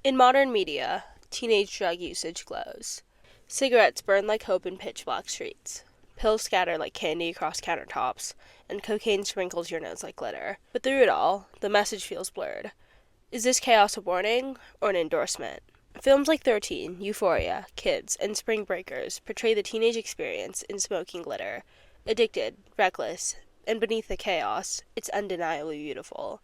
In modern media, teenage drug usage glows. Cigarettes burn like hope in pitch-black streets. Pills scatter like candy across countertops, and cocaine sprinkles your nose like glitter. But through it all, the message feels blurred. Is this chaos a warning or an endorsement? Films like 13, Euphoria, Kids, and Spring Breakers portray the teenage experience in smoking glitter. Addicted, reckless, and beneath the chaos, it's undeniably beautiful.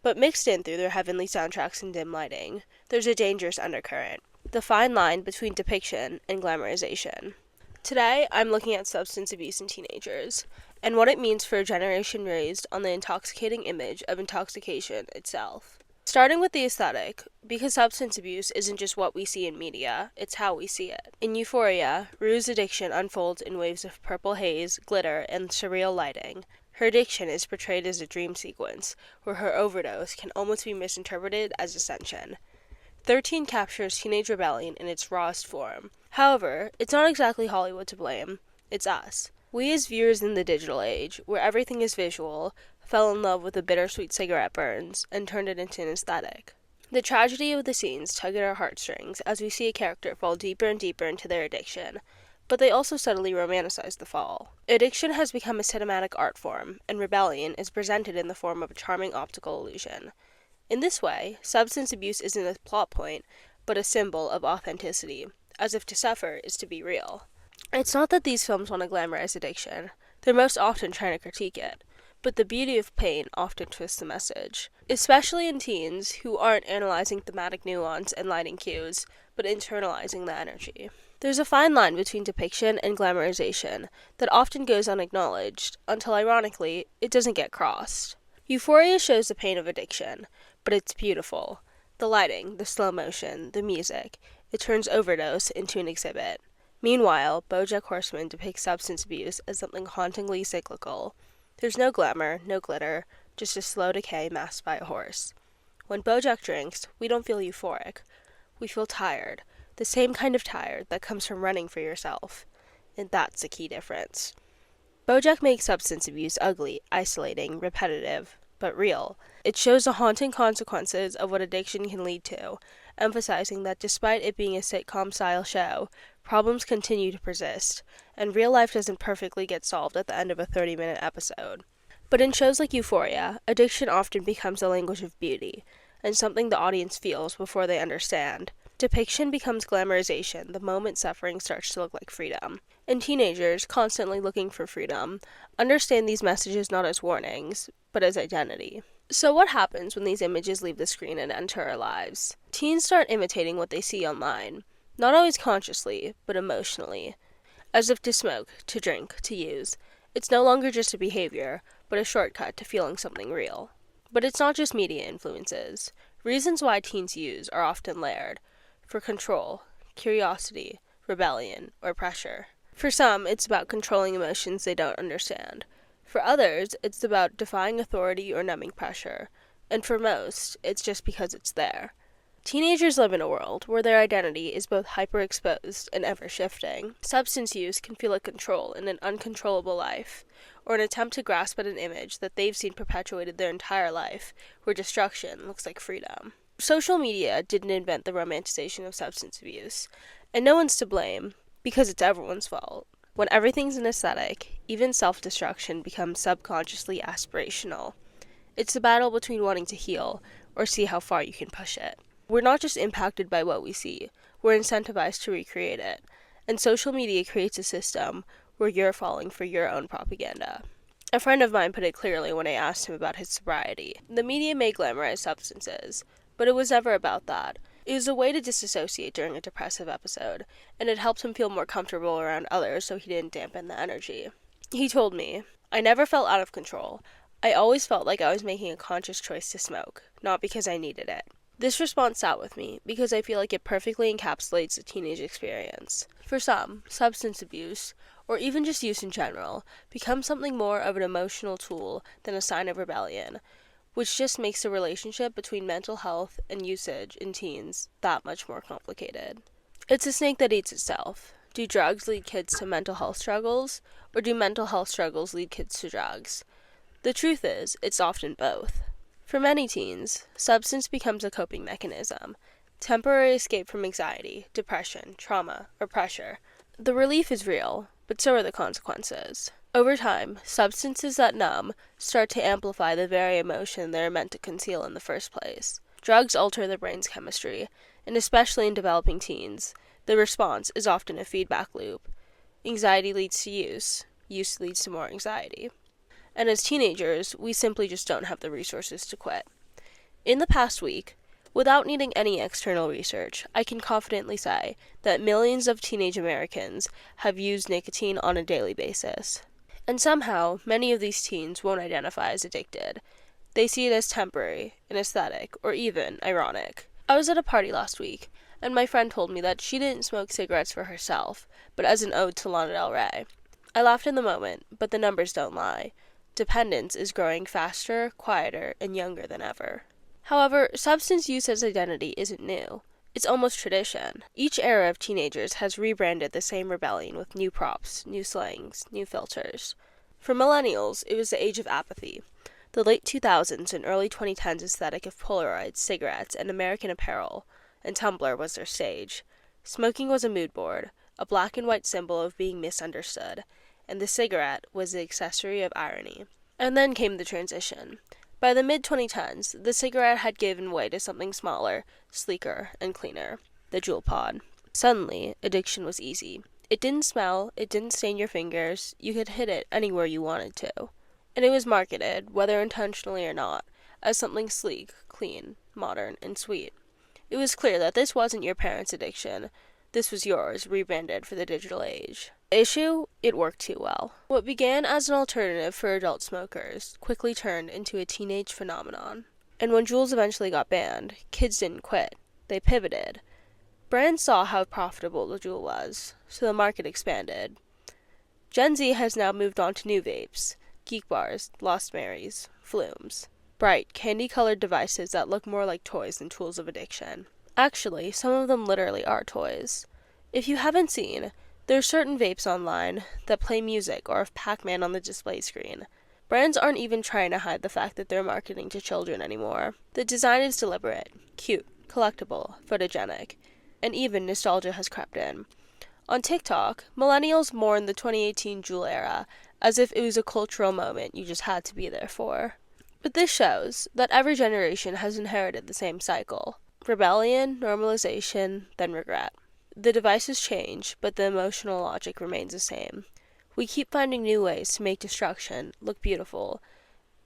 But mixed in through their heavenly soundtracks and dim lighting, there's a dangerous undercurrent, the fine line between depiction and glamorization. Today, I'm looking at substance abuse in teenagers, and what it means for a generation raised on the intoxicating image of intoxication itself. Starting with the aesthetic, because substance abuse isn't just what we see in media, it's how we see it. In Euphoria, Rue's addiction unfolds in waves of purple haze, glitter, and surreal lighting. Her addiction is portrayed as a dream sequence, where her overdose can almost be misinterpreted as ascension. 13 captures teenage rebellion in its rawest form. However, it's not exactly Hollywood to blame, it's us. We as viewers in the digital age, where everything is visual, fell in love with the bittersweet cigarette burns and turned it into an aesthetic. The tragedy of the scenes tug at our heartstrings as we see a character fall deeper and deeper into their addiction, but they also subtly romanticize the fall. Addiction has become a cinematic art form, and rebellion is presented in the form of a charming optical illusion. In this way, substance abuse isn't a plot point, but a symbol of authenticity, as if to suffer is to be real. It's not that these films want to glamorize addiction, they're most often trying to critique it. But the beauty of pain often twists the message, especially in teens who aren't analyzing thematic nuance and lighting cues, but internalizing the energy. There's a fine line between depiction and glamorization that often goes unacknowledged, until ironically, it doesn't get crossed. Euphoria shows the pain of addiction, but it's beautiful. The lighting, the slow motion, the music, it turns overdose into an exhibit. Meanwhile, BoJack Horseman depicts substance abuse as something hauntingly cyclical. There's no glamour, no glitter, just a slow decay masked by a horse. When BoJack drinks, we don't feel euphoric. We feel tired, the same kind of tired that comes from running for yourself. And that's the key difference. BoJack makes substance abuse ugly, isolating, repetitive, but real. It shows the haunting consequences of what addiction can lead to, emphasizing that despite it being a sitcom-style show, problems continue to persist, and real life doesn't perfectly get solved at the end of a 30-minute episode. But in shows like Euphoria, addiction often becomes a language of beauty, and something the audience feels before they understand. Depiction becomes glamorization the moment suffering starts to look like freedom. And teenagers, constantly looking for freedom, understand these messages not as warnings, but as identity. So what happens when these images leave the screen and enter our lives? Teens start imitating what they see online, not always consciously, but emotionally. As if to smoke, to drink, to use, it's no longer just a behavior, but a shortcut to feeling something real. But it's not just media influences. Reasons why teens use are often layered. For control, curiosity, rebellion, or pressure. For some, it's about controlling emotions they don't understand. For others, it's about defying authority or numbing pressure. And for most, it's just because it's there. Teenagers live in a world where their identity is both hyper-exposed and ever-shifting. Substance use can feel like control in an uncontrollable life, or an attempt to grasp at an image that they've seen perpetuated their entire life, where destruction looks like freedom. Social media didn't invent the romanticization of substance abuse, and no one's to blame, because it's everyone's fault. When everything's an aesthetic, even self-destruction becomes subconsciously aspirational. It's the battle between wanting to heal, or see how far you can push it. We're not just impacted by what we see, we're incentivized to recreate it, and social media creates a system where you're falling for your own propaganda. A friend of mine put it clearly when I asked him about his sobriety. The media may glamorize substances, but it was never about that. It was a way to disassociate during a depressive episode, and it helped him feel more comfortable around others so he didn't dampen the energy. He told me, "I never felt out of control. I always felt like I was making a conscious choice to smoke, not because I needed it." This response sat with me because I feel like it perfectly encapsulates the teenage experience. For some, substance abuse, or even just use in general, becomes something more of an emotional tool than a sign of rebellion, which just makes the relationship between mental health and usage in teens that much more complicated. It's a snake that eats itself. Do drugs lead kids to mental health struggles, or do mental health struggles lead kids to drugs? The truth is, it's often both. For many teens, substance becomes a coping mechanism. temporary escape from anxiety, depression, trauma, or pressure. The relief is real, but so are the consequences. Over time, substances that numb start to amplify the very emotion they are meant to conceal in the first place. Drugs alter the brain's chemistry, and especially in developing teens, the response is often a feedback loop. Anxiety leads to use leads to more anxiety. And as teenagers, we simply just don't have the resources to quit. In the past week, without needing any external research, I can confidently say that millions of teenage Americans have used nicotine on a daily basis. And somehow, many of these teens won't identify as addicted. They see it as temporary, an aesthetic, or even ironic. I was at a party last week, and my friend told me that she didn't smoke cigarettes for herself, but as an ode to Lana Del Rey. I laughed in the moment, but the numbers don't lie. Dependence is growing faster, quieter, and younger than ever. However, substance use as identity isn't new. It's almost tradition. Each era of teenagers has rebranded the same rebellion with new props, new slangs, new filters. For millennials, it was the age of apathy. The late 2000s and early 2010s aesthetic of Polaroids, cigarettes, and American apparel, and Tumblr was their stage. Smoking was a mood board, a black and white symbol of being misunderstood, and the cigarette was the accessory of irony. And then came the transition. By the mid-2010s, the cigarette had given way to something smaller, sleeker, and cleaner, the Juul pod. Suddenly, addiction was easy. It didn't smell, it didn't stain your fingers, you could hit it anywhere you wanted to. And it was marketed, whether intentionally or not, as something sleek, clean, modern, and sweet. It was clear that this wasn't your parents' addiction. This was yours, rebranded for the digital age. The issue? It worked too well. What began as an alternative for adult smokers quickly turned into a teenage phenomenon. And when Juuls eventually got banned, kids didn't quit. They pivoted. Brands saw how profitable the Juul was, so the market expanded. Gen Z has now moved on to new vapes, geek bars, Lost Marys, flumes. Bright, candy-colored devices that look more like toys than tools of addiction. Actually, some of them literally are toys. If you haven't seen, there are certain vapes online that play music or have Pac-Man on the display screen. Brands aren't even trying to hide the fact that they're marketing to children anymore. The design is deliberate, cute, collectible, photogenic, and even nostalgia has crept in. On TikTok, millennials mourn the 2018 Juul era as if it was a cultural moment you just had to be there for. But this shows that every generation has inherited the same cycle. Rebellion, normalization, then regret. The devices change, but the emotional logic remains the same. We keep finding new ways to make destruction look beautiful,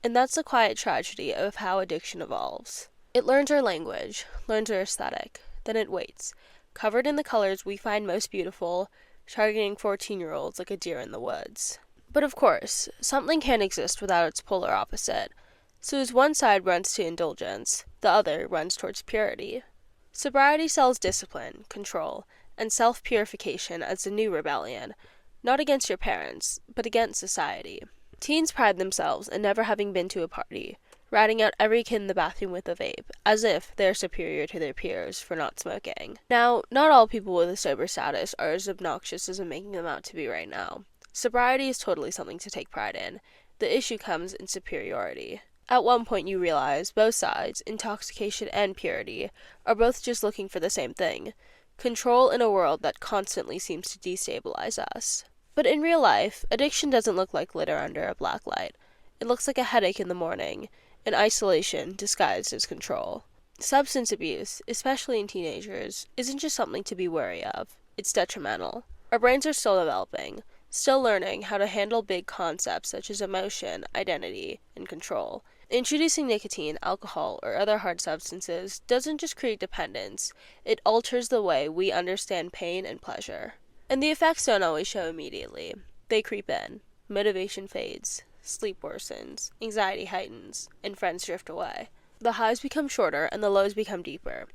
and that's the quiet tragedy of how addiction evolves. It learns our language, learns our aesthetic, then it waits, covered in the colors we find most beautiful, targeting 14-year-olds like a deer in the woods. But of course, something can't exist without its polar opposite. So as one side runs to indulgence, the other runs towards purity. Sobriety sells discipline, control, and self-purification as the new rebellion, not against your parents, but against society. Teens pride themselves in never having been to a party, ratting out every kid in the bathroom with a vape, as if they're superior to their peers for not smoking. Now, not all people with a sober status are as obnoxious as I'm making them out to be right now. Sobriety is totally something to take pride in. The issue comes in superiority. At one point you realize both sides, intoxication and purity, are both just looking for the same thing, control in a world that constantly seems to destabilize us. But in real life, addiction doesn't look like glitter under a black light. It looks like a headache in the morning, an isolation disguised as control. Substance abuse, especially in teenagers, isn't just something to be wary of. It's detrimental. Our brains are still developing, still learning how to handle big concepts such as emotion, identity, and control. Introducing nicotine, alcohol, or other hard substances doesn't just create dependence, it alters the way we understand pain and pleasure. And the effects don't always show immediately. They creep in. Motivation fades, sleep worsens, anxiety heightens, and friends drift away. The highs become shorter and the lows become deeper,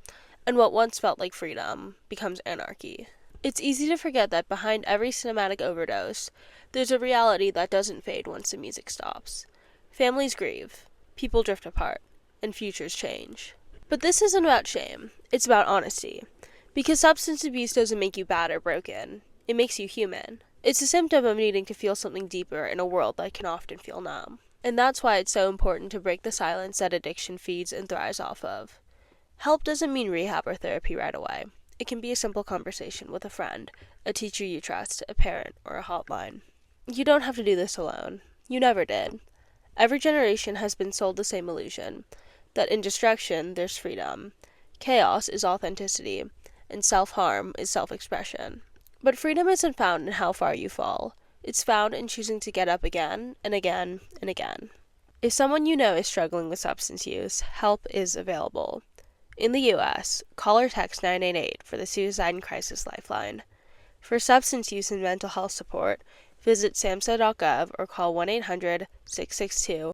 and what once felt like freedom becomes anarchy. It's easy to forget that behind every cinematic overdose, there's a reality that doesn't fade once the music stops. Families grieve, people drift apart, and futures change. But this isn't about shame, it's about honesty. Because substance abuse doesn't make you bad or broken, it makes you human. It's a symptom of needing to feel something deeper in a world that can often feel numb. And that's why it's so important to break the silence that addiction feeds and thrives off of. Help doesn't mean rehab or therapy right away. It can be a simple conversation with a friend, a teacher you trust, a parent, or a hotline. You don't have to do this alone. You never did. Every generation has been sold the same illusion, that in destruction there's freedom, chaos is authenticity, and self-harm is self-expression. But freedom isn't found in how far you fall. It's found in choosing to get up again and again and again. If someone you know is struggling with substance use, help is available. In the U.S., call or text 988 for the Suicide and Crisis Lifeline. For substance use and mental health support, visit samhsa.gov or call 1-800-662